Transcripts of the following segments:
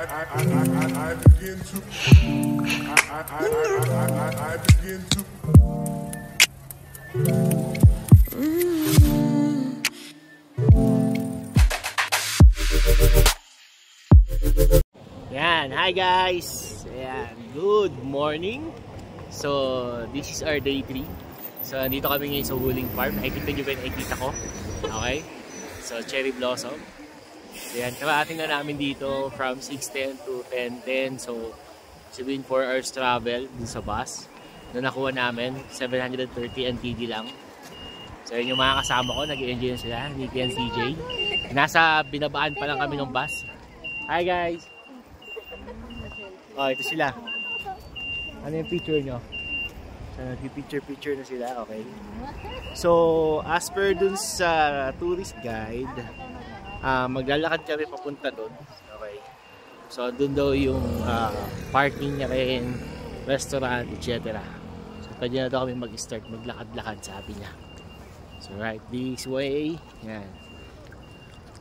Yan, hi guys! Ayan, good morning! So, this is our day 3. So, nandito kami ngayon sa Wuling Farm. Nakikita nyo ba yung nakikita ko? Okay? So, cherry blossom. Ayan, karating na namin dito from 6:10 to 10:10. So, sabihin 4 hours travel dun sa bus. Doon nakuha namin, 730 NTD lang. So, yun yung mga kasama ko. Nag-enjoy sila, Nicky and CJ. Nasa binabaan pa lang kami ng bus. Hi guys! Oh, ito sila. Ano yung picture nyo? So, nag-picture na sila, okay. So, as per dun sa tourist guide, maglalakad kami papunta dun. Okay. So, dun daw yung parking niya rin, restaurant, etc. So, pwede na daw kami mag-start, maglakad-lakad, sabi niya. So, right this way. Yan.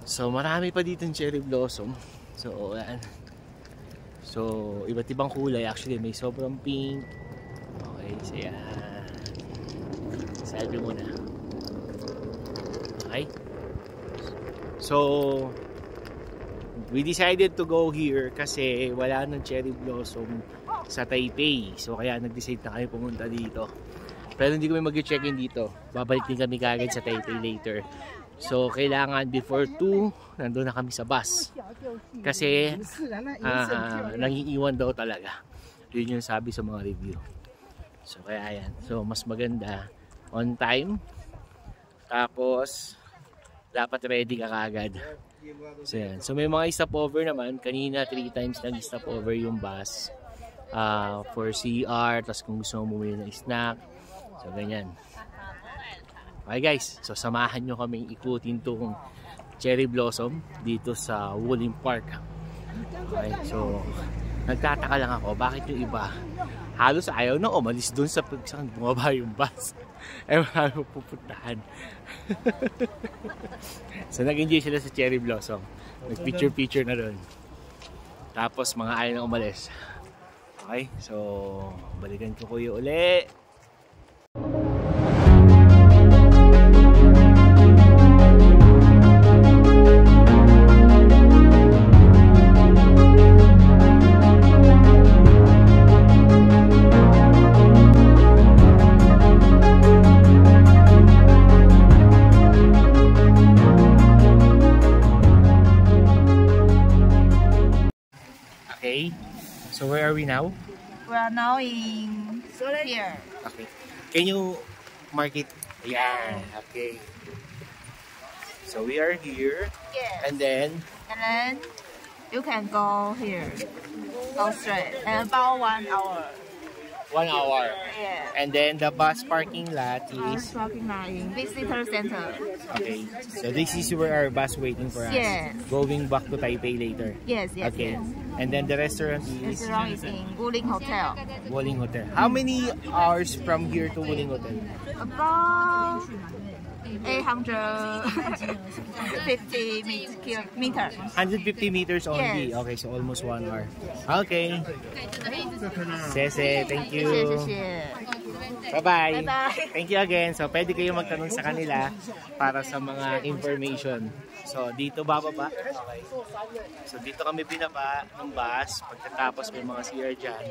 So, marami pa dito yung cherry blossom. So, yan. So, iba't ibang kulay. Actually, may sobrang pink. Okay, so yan. Selfie muna. Okay. So, we decided to go here kasi wala nang cherry blossom sa Taipei. So, kaya nag-decide na kami pumunta dito. Pero hindi kami mag-check-in dito. Babalik din kami kagad sa Taipei later. So, kailangan before 2, nandun na kami sa bus. Kasi, nangiiwan daw talaga. Yun yung sabi sa mga review. So, kaya yan. So, mas maganda on time. Tapos, dapat ready ka kagad. So, yan. So, may mga stopover naman. Kanina, 3 times nag-stopover yung bus. For CR, tapos kung gusto mo bumili ng snack. So, ganyan. Okay guys, so samahan nyo kaming ikutin itong cherry blossom dito sa Wuling Park. Okay, so nagtataka lang ako, bakit yung iba halos ayaw na umalis dun sa saan bumaba yung bus. Eh marami pupuntahan. So nag-enjoy sila sa cherry blossom. Nag-picture na dun. Tapos mga ayaw na umalis. Okay, so balikan ko kuya uli. Okay, so where are we now? We are now in here. Okay, can you mark it? Yeah, okay. So we are here. Yes. And then you can go here. Go straight. And about 1 hour. 1 hour. Yeah. And then the bus parking lot is Parking lot in visitor center. okay. So this is where our bus waiting for us. Yes. Going back to Taipei later. Yes, yes, Okay. yes. And then the restaurant is Restaurant is in Wuling Hotel. Wuling Hotel. How many hours from here to Wuling Hotel? About 850 meters. 150 meters only. Yes. Okay, so almost 1 hour. Okay. Sese, thank you. 谢谢. Bye-bye. Bye-bye. Thank you again. So, pwede kayo magtanong sa kanila para sa mga information. So, dito bababa. Okay. So, dito kami binaba ng bus. Pagkatapos may mga CR dyan.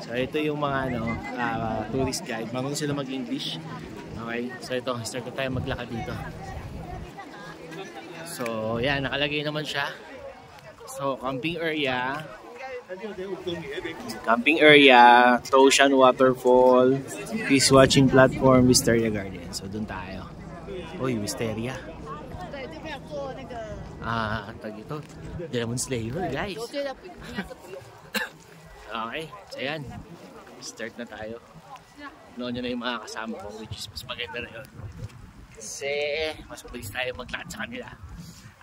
So, ito yung mga tourist guide. Marunong sila mag-English. Okay. So, ito. Start na tayo maglakad dito. So, yan. Nakalagay naman siya. So, camping area. Toshan Waterfall, Fish Watching Platform, Wisteria Garden. So, dun tayo. Uy, Wisteria. Tag ito. Demon Slayer, guys. Okay, so yan. Start na tayo. Noon nyo na yung mga kasama ko, which is mas maganda na yun. Kasi, mas mabilis tayo maglakad sa kanila.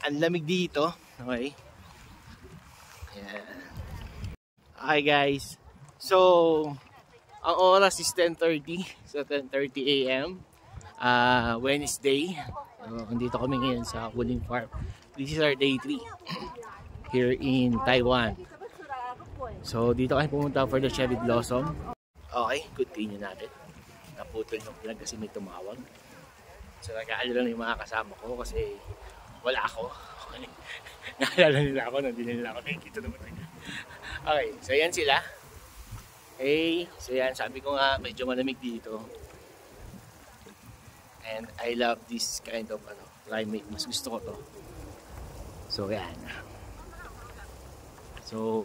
Ang lamig dito. Okay. Yan. Hi guys, so ang oras is 10:30, so 10:30 AM, Wednesday. Nandito kami ngayon sa Wuling Farm. This is our day 3 here in Taiwan. So dito kami pumunta for the cherry blossom. Okay, continue natin. Naputol yung vlog kasi may tumawag. So nag-aalala lang yung mga kasama ko kasi wala ako. Naalala nila ako, nandun nila ako. Nakikita naman nila. Okay, so yan sila. Hey, so yan, sabi ko nga medyo malamig dito. And I love this kind of climate. Mas gusto ko to. So yan. So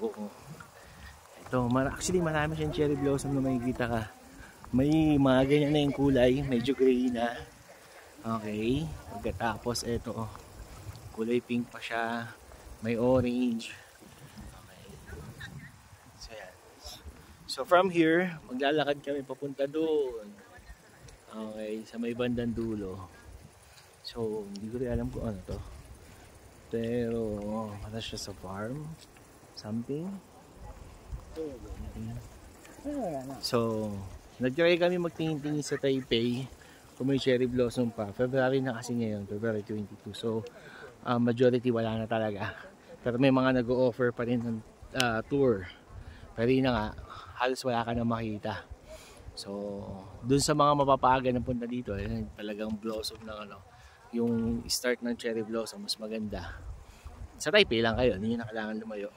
ito, actually marami siyang cherry blossom na makikita ka. May mga ganyan na yung kulay, medyo gray na. Okay, pagkatapos ito, kulay pink pa siya, may orange. Okay. So yan. So from here, maglalakad kami papunta doon. Okay, sa may bandang dulo. So, hindi ko rin alam kung ano to. Pero, ano siya sa farm? Something? So, nag-try kami magtingin-tingin sa Taipei kung may cherry blossom pa. February na kasi ngayon, February 22. So, majority wala na talaga. Pero may mga nag-o-offer pa rin ng tour. Pero yun na nga, halos wala ka na makita. So, dun sa mga mapapaaga na punta dito, talagang blossom ng yung start ng cherry blossom, mas maganda. Sa Taipei lang kayo, hindi nyo na kailangan lumayo.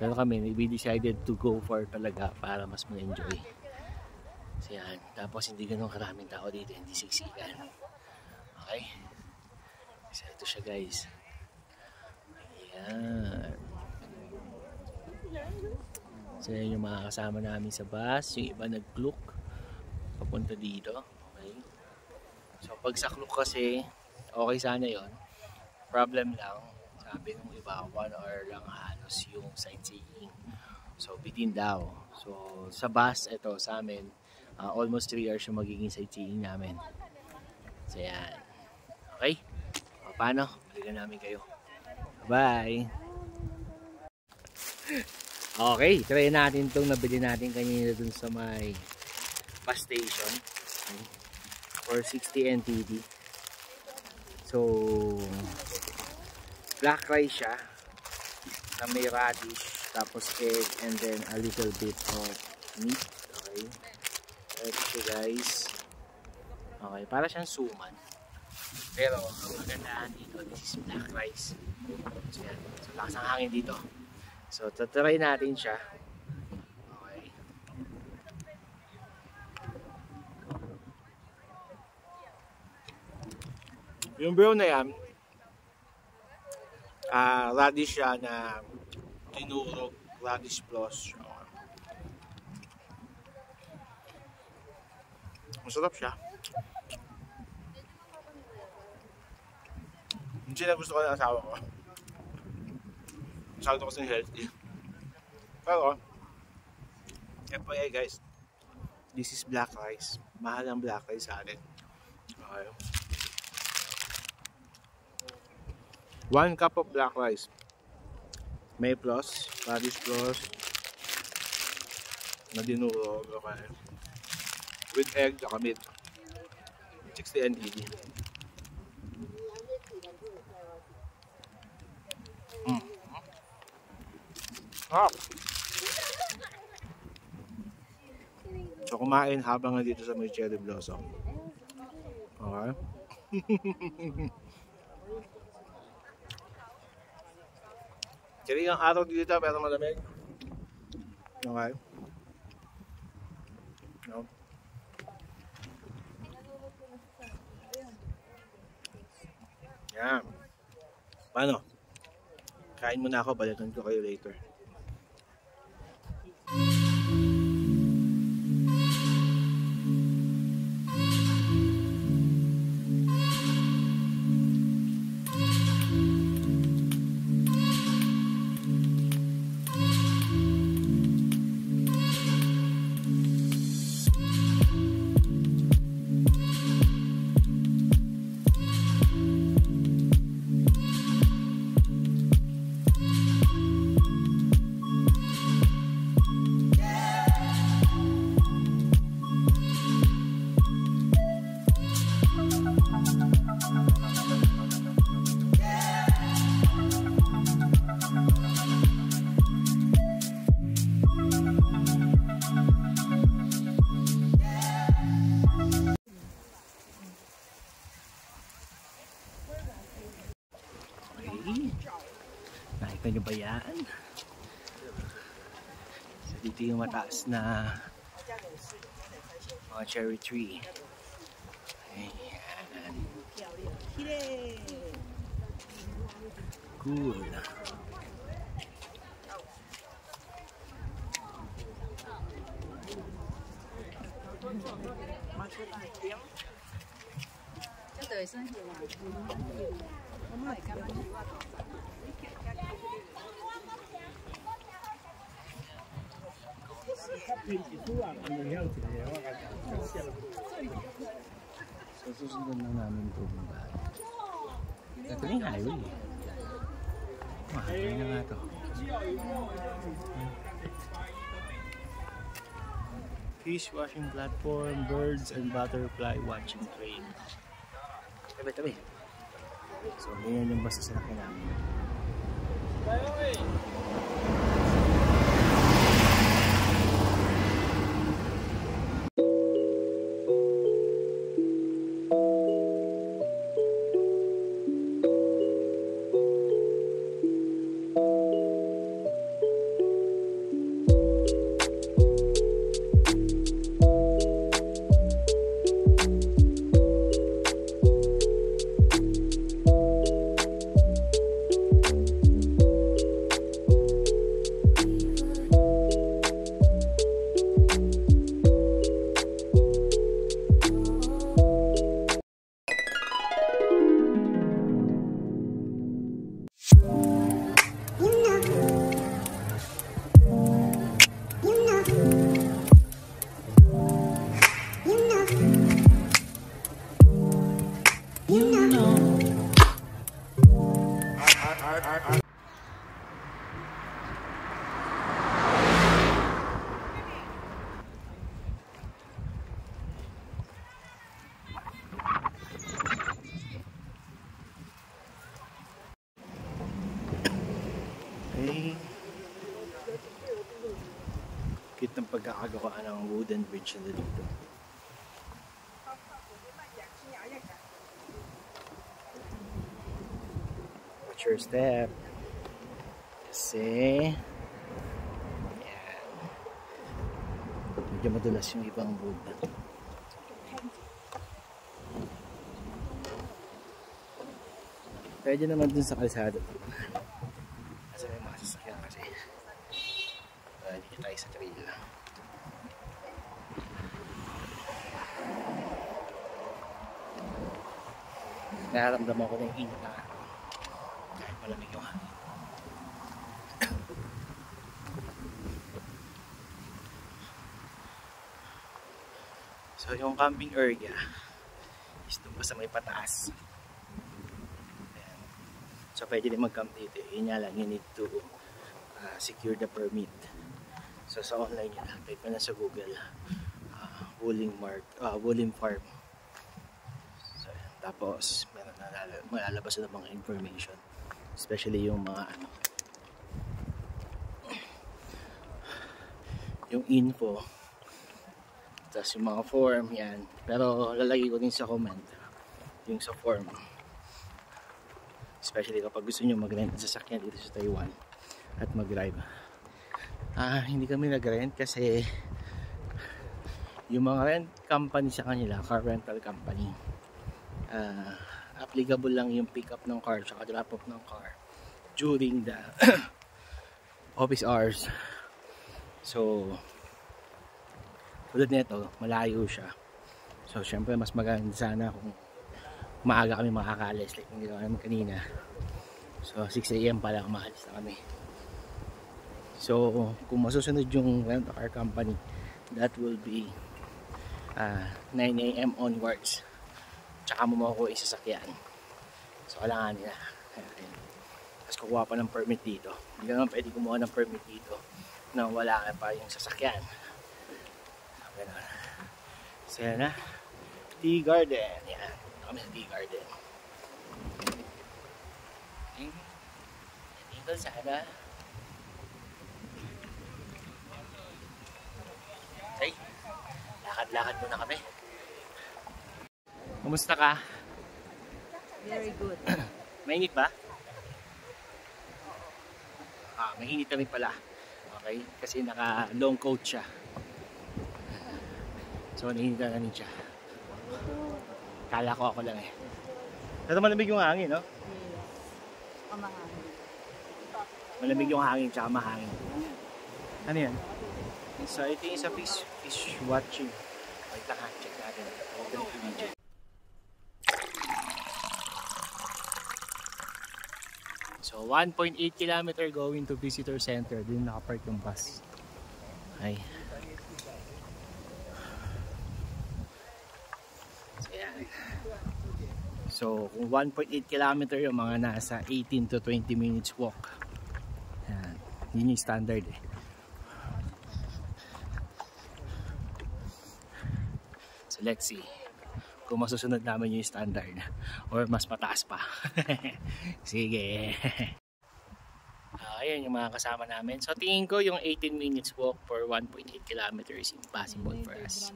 Pero kami, we decided to go for talaga para mas ma-enjoy. So yan, tapos hindi ganun karaming tao dito, hindi siksikan. Okay? So ito siya guys. Ayan. So yan yung mga kasama namin sa bus. Yung iba nag-clook papunta dito. Okay? So pag sa clook kasi, okay sana yon. Problem lang, sabi ng iba, 1 hour lang halos yung sightseeing. So bitin daw. So sa bus, ito sa amin, almost 3 hours yung magiging sightseeing namin. So yan. Okay? O, paano? Balikan namin kayo. Bye! Okay, try natin itong nabili natin kanina dun sa may bus station. Okay. For 60 NTD. So, black rice siya na may radish, tapos egg, and then a little bit of meat. Okay. Ito siya guys. Okay, para siyang suman. Pero, ang magandaan dito, this is black rice. So, yan. So, lakas ang hangin dito. So, tatry natin siya. Okay. Yung brown na yan, radish siya na tinurog, radish plus. Masarap siya. Hindi na gusto ko ng asawa ko. Masyado kasing healthy. Pero, FYI guys, this is black rice. Mahal ang black rice sa atin. Okay. 1 cup of black rice. May plus, radish plus, na dinurog. Okay. With egg, saka meat. 60 NTD. So kumain habang nandito sa may cherry blossom. Okay. Cherry ang araw dito pero malamig. Okay. No. Yan. Paano? Kain muna ako, balikan ko kayo later. Kita nyo ba yan? So, dito yung mataas na mga cherry tree. Ayan. Cool. So, susundan lang namin ito yung bahay. Ito na yung highway. Highway na nga ito. Fish washing platform, birds and butterfly watching train. Tabi-tabi. So, ganyan yung basta sa laki namin. Okay. Cute ng pagkakagawa ng wooden bridge na dito. Watch your step. Kasi yan. Medyo madulas yung ibang road na. Pwede naman dun sa kalsada. Kasi may mga sasakyan kasi. Dito tayo sa trail. Nararamdaman ko na yung init na araw. Kahit malamig yung hangin. So yung camping area is doon pa sa may pataas. Ayan. So pwede din mag-camp dito. Yun nga lang, you need to secure the permit. So sa online yun, type na sa Google Wuling Farm. So tapos meron na malalabas na mga information, especially yung mga yung info, tapos yung mga form yan, pero lalagay ko din sa comment yung sa form, especially kapag gusto nyo mag-rent sa sasakyan dito sa Taiwan at mag-drive. Hindi kami nag-rent kasi yung mga rent company sa kanila, car rental company, applicable lang yung pick up ng car at drop off ng car during the office hours. So tulad nito, malayo siya. So syempre mas maganda sana kung maaga kami makakalis like yung ginawa namin kanina. So 6 AM pa lang maalis na kami. So kung masusunod yung rent car company, that will be 9 AM onwards. Tsaka mo makukuha yung sasakyan. So kailangan nila. Tapos kukuha pa ng permit dito. Hindi naman pwede kumuha ng permit dito na wala ka pa yung sasakyan. So gano'n. So yan na. Tea Garden. Yan. Kami sa Tea Garden. Tinggal sana. Okay. Lakad-lakad muna kami. Kumusta ka? Very good. Mainit ba? Mainit na rin pala. Okay? Kasi naka long coat siya. So nainit na rin siya. Kala ko ako lang eh. Pero malamig yung hangin, no? Malamig yung hangin, tsaka mahangin. Ano yan? So ito yung sa fish watching. Wait lang ha, check natin. So 1.8 kilometer going to visitor center. Doon nakapark yung bus. Ay. So kung 1.8 kilometer yung mga nasa 18 to 20 minutes walk. Yan. Yun yung standard eh. So let's see kung masusunod namin yung standard or mas mataas pa. Sige. Ayan yung mga kasama namin. So tingin ko yung 18 minutes walk for 1.8 kilometers is impossible for us.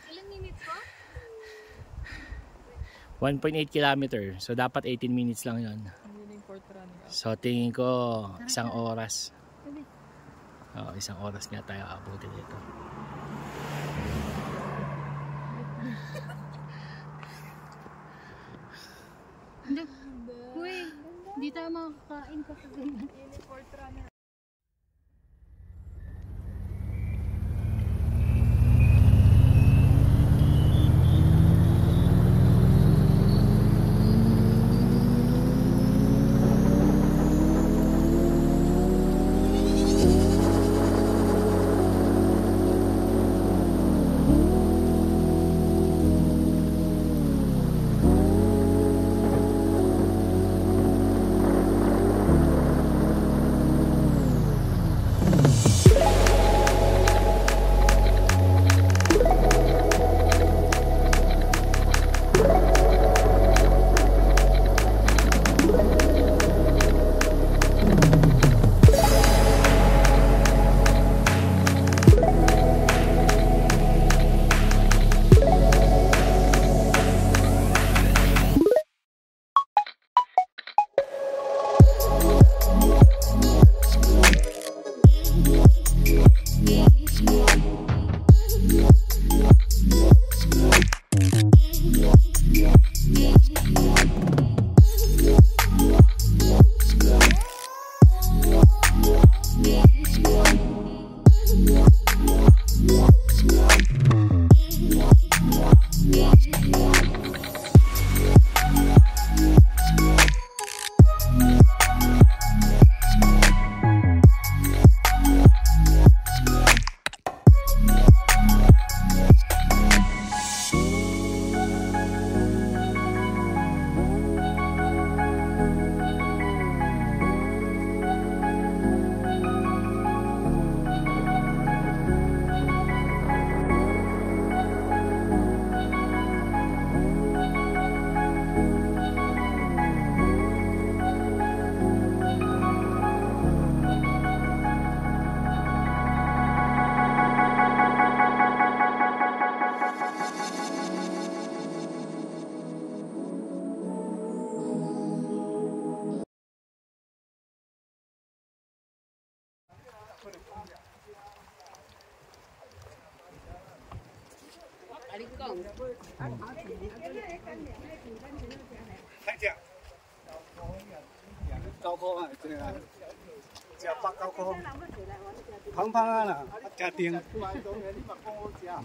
Ilang minutes ba? 1.8 kilometer. So dapat 18 minutes lang yun. So tingin ko isang oras. Isang oras nga tayo abutin dito. Uy, hindi tayo makakain kapag ganyan.高科啊，对啊，食北高科，香香啊啦，食甜。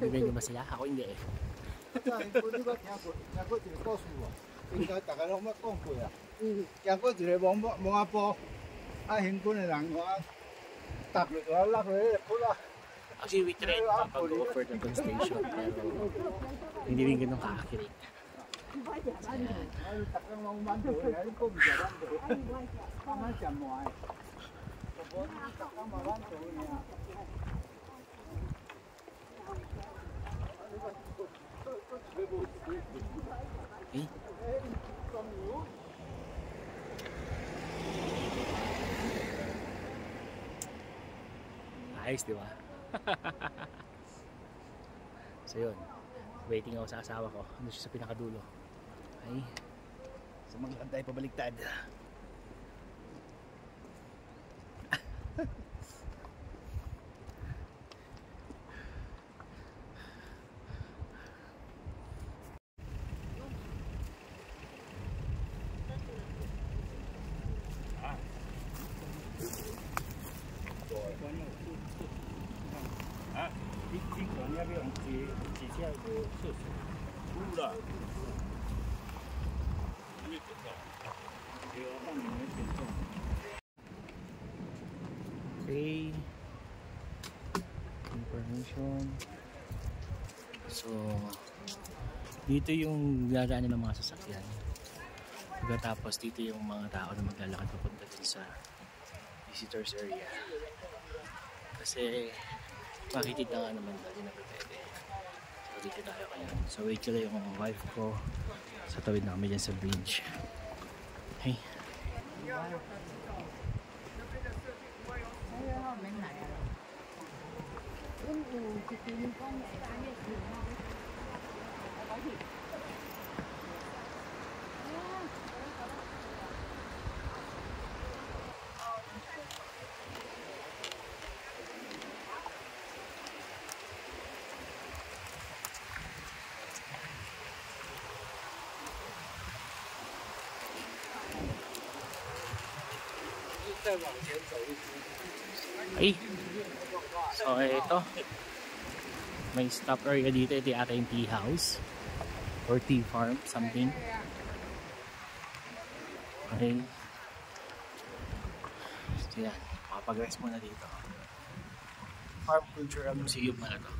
Bibigyan ba sila? Ako hindi eh. 你捌聽過一個故事無？應該大家攏捌講過啊。經過一個蒙阿波，行軍嘅人話踏落去落去窟啦。 Actually, we tried pag-offer na doon station pero hindi rin ganun kakakilig. Eh? Ayos, di ba? So yun, waiting ako sa asawa ko. Ano siya sa pinakadulo? Ay, sa maglakad tayo pabaliktad. 尽管要不要几下就厕所，污了。Okay. Information. So, dito yung dadaanan ng mga sasakyan. Tapos dito yung mga tao na maglalakad papunta dun sa visitors area. Kasi makikita nga naman dati na pwede. So dito tayo kaya. So wait ko lang yung wife ko. Sa tawid na kami dyan sa bridge. Hey. Ay, so ito may stop area dito. Ito yata yung tea house or tea farm, something. Okay, so yan, makapag-rest muna dito. Farm Cultural Museum na to.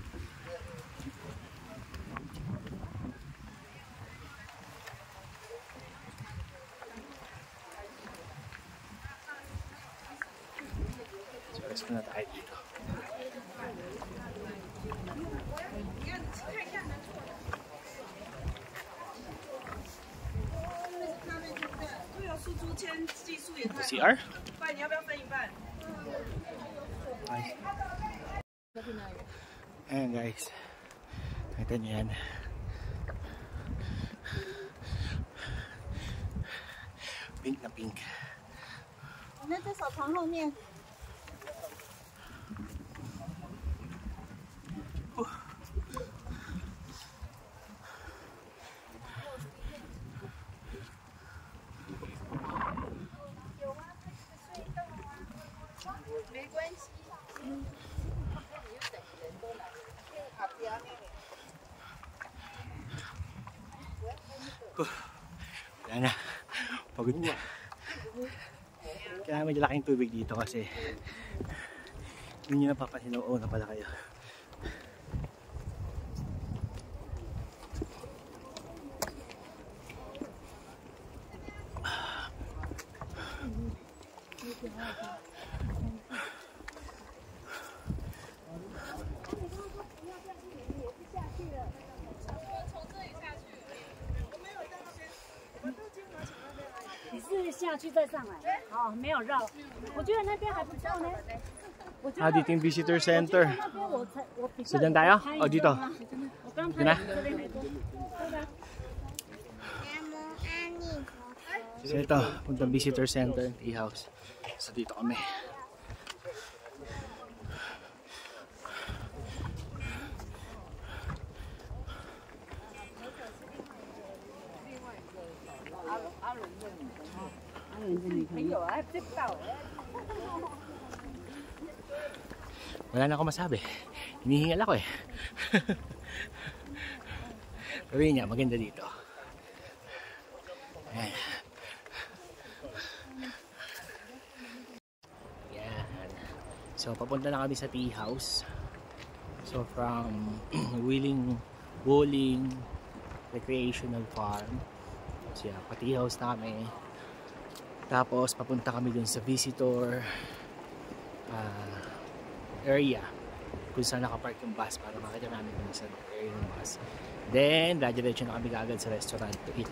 Rest na tayo dito. Ito CR? Ay. Ayan guys. Ito niyan. Pink na pink. 那在澡堂后面。 Wala na. Pagod na. Kaya medyo laking tubig dito kasi hindi nyo napapansin na na pala kayo. Ah, dito yung visitor center. So, dyan tayo? O, dito? Dito na? So, ito. Puntang visitor center, tea house. So, dito kami. Wala na ako masabi. Hinihingal ako eh. Pero yun nga, maganda dito. Ayan. Ayan. So, papunta na kami sa tea house. So, from Wuling Recreational Farm. So, yeah, pa-tea house na kami. Tapos, papunta kami dun sa visitor area kung saan nakapark yung bus para makita namin kung saan area yung bus. Then, diretso na kami agad sa restaurant to eat.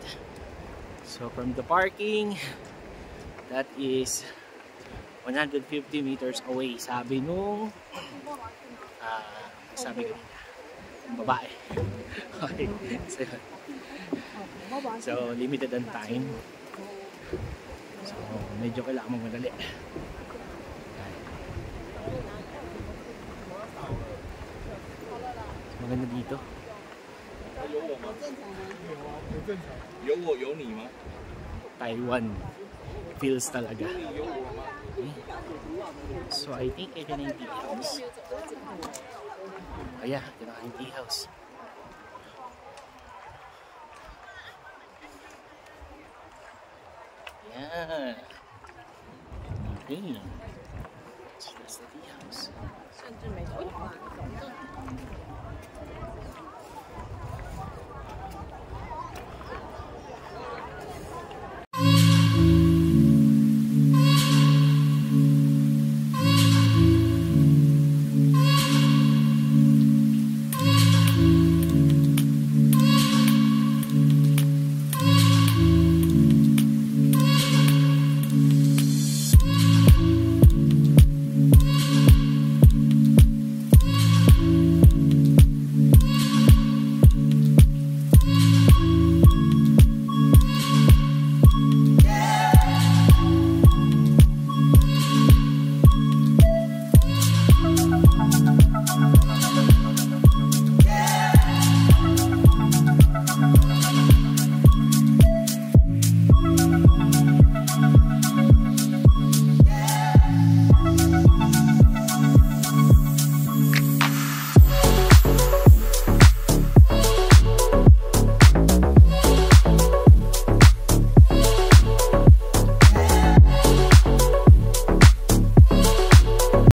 So, from the parking, that is 150 meters away. Sabi nung sabi ko yung babae. Okay. So, limited ang time. So, medyo kailangan magmadali. Maganda dito. Taiwan feels talaga. Okay. So, I think ito na yung tea house. Ayan, ito na yung tea house. Ayan. Okay. So that's the tea house.